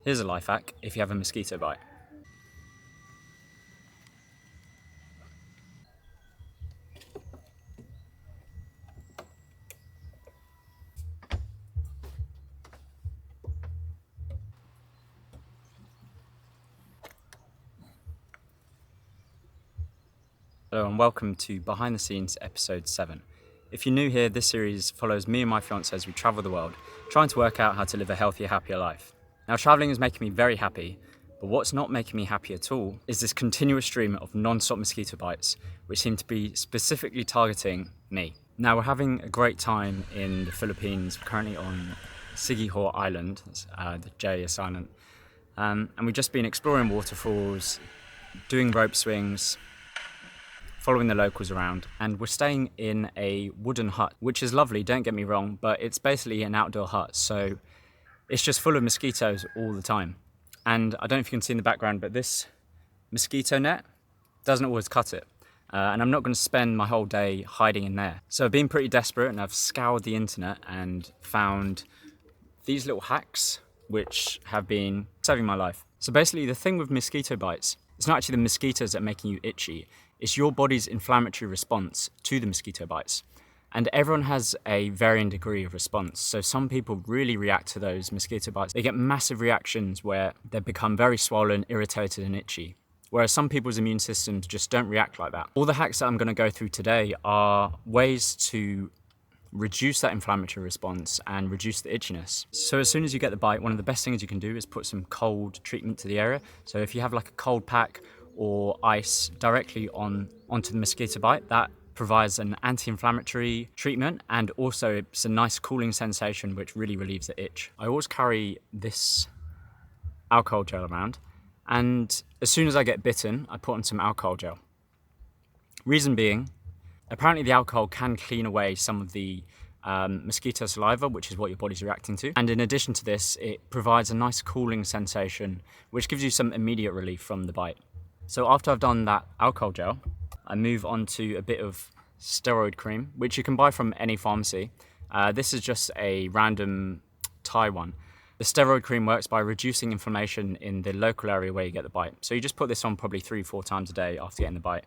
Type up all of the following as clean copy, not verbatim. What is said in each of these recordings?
Here's a life hack if you have a mosquito bite. Hello and welcome to Behind the Scenes episode 7. If you're new here, this series follows me and my fiancée as we travel the world, trying to work out how to live a healthier, happier life. Now, travelling is making me very happy, but what's not making me happy at all is this continuous stream of non-stop mosquito bites, which seem to be specifically targeting me. Now, we're having a great time in the Philippines. We're currently on Siquijor Island, the J is silent, and we've just been exploring waterfalls, doing rope swings, following the locals around, and we're staying in a wooden hut, which is lovely, don't get me wrong, but it's basically an outdoor hut, so it's just full of mosquitoes all the time. And I don't know if you can see in the background, but this mosquito net doesn't always cut it. And I'm not going to spend my whole day hiding in there. So I've been pretty desperate and I've scoured the internet and found these little hacks which have been saving my life. So basically the thing with mosquito bites, it's not actually the mosquitoes that are making you itchy, it's your body's inflammatory response to the mosquito bites. And everyone has a varying degree of response. So some people really react to those mosquito bites. They get massive reactions where they become very swollen, irritated and itchy. Whereas some people's immune systems just don't react like that. All the hacks that I'm going to go through today are ways to reduce that inflammatory response and reduce the itchiness. So as soon as you get the bite, one of the best things you can do is put some cold treatment to the area. So if you have like a cold pack or ice directly onto the mosquito bite, that provides an anti-inflammatory treatment, and also it's a nice cooling sensation which really relieves the itch. I always carry this alcohol gel around, and as soon as I get bitten, I put on some alcohol gel. Reason being, apparently the alcohol can clean away some of the mosquito saliva, which is what your body's reacting to. And in addition to this, it provides a nice cooling sensation, which gives you some immediate relief from the bite. So after I've done that alcohol gel, I move on to a bit of steroid cream, which you can buy from any pharmacy. This is just a random Thai one. The steroid cream works by reducing inflammation in the local area where you get the bite. So you just put this on probably 3-4 times a day after getting the bite.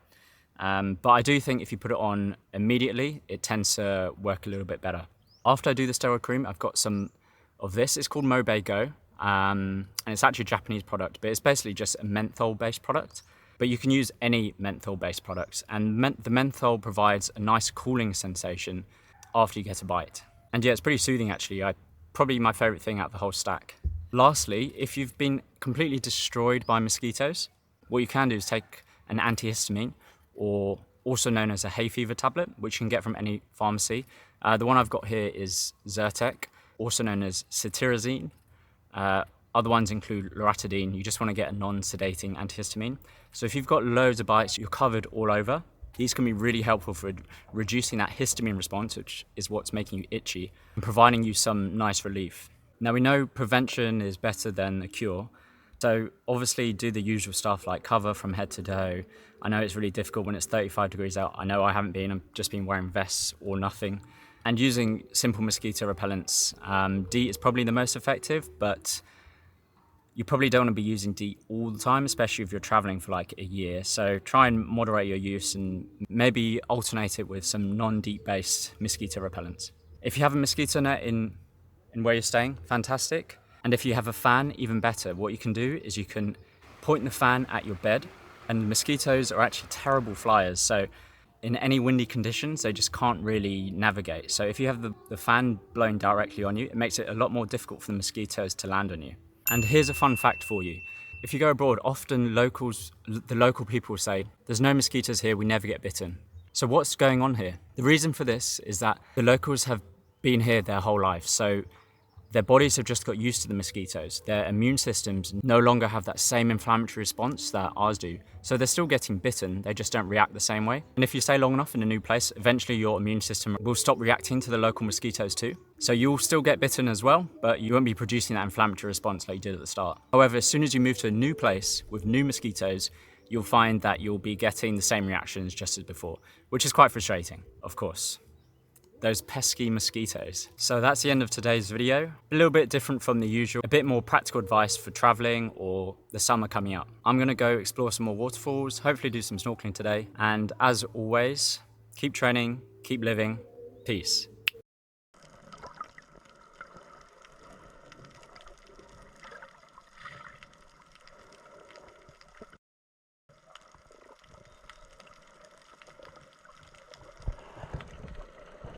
But I do think if you put it on immediately, it tends to work a little bit better. After I do the steroid cream, I've got some of this. It's called Mobe Go, and it's actually a Japanese product, but it's basically just a menthol-based product. But you can use any menthol-based products, and the menthol provides a nice cooling sensation after you get a bite. And yeah, it's pretty soothing actually. Probably my favourite thing out of the whole stack. Lastly, if you've been completely destroyed by mosquitoes, what you can do is take an antihistamine, or also known as a hay fever tablet, which you can get from any pharmacy. The one I've got here is Zyrtec, also known as cetirizine. Other ones include loratadine. You just want to get a non-sedating antihistamine. So if you've got loads of bites, you're covered all over, these can be really helpful for reducing that histamine response, which is what's making you itchy, and providing you some nice relief. Now we know prevention is better than a cure. So obviously do the usual stuff like cover from head to toe. I know it's really difficult when it's 35 degrees out. I know I haven't been, I've just been wearing vests or nothing. And using simple mosquito repellents. DEET is probably the most effective, but you probably don't want to be using DEET all the time, especially if you're traveling for like a year. So try and moderate your use and maybe alternate it with some non-DEET based mosquito repellents. If you have a mosquito net in where you're staying, fantastic. And if you have a fan, even better. What you can do is you can point the fan at your bed, and mosquitoes are actually terrible flyers. So in any windy conditions, they just can't really navigate. So if you have the fan blowing directly on you, it makes it a lot more difficult for the mosquitoes to land on you. And here's a fun fact for you. If you go abroad, often the local people say, there's no mosquitoes here, we never get bitten. So what's going on here? The reason for this is that the locals have been here their whole life. So their bodies have just got used to the mosquitoes. Their immune systems no longer have that same inflammatory response that ours do. So they're still getting bitten, they just don't react the same way. And if you stay long enough in a new place, eventually your immune system will stop reacting to the local mosquitoes too. So you'll still get bitten as well, but you won't be producing that inflammatory response like you did at the start. However, as soon as you move to a new place with new mosquitoes, you'll find that you'll be getting the same reactions just as before, which is quite frustrating, of course. those pesky mosquitoes. So that's the end of today's video. A little bit different from the usual, a bit more practical advice for traveling or the summer coming up. I'm gonna go explore some more waterfalls, hopefully do some snorkeling today. And as always, keep training, keep living, peace.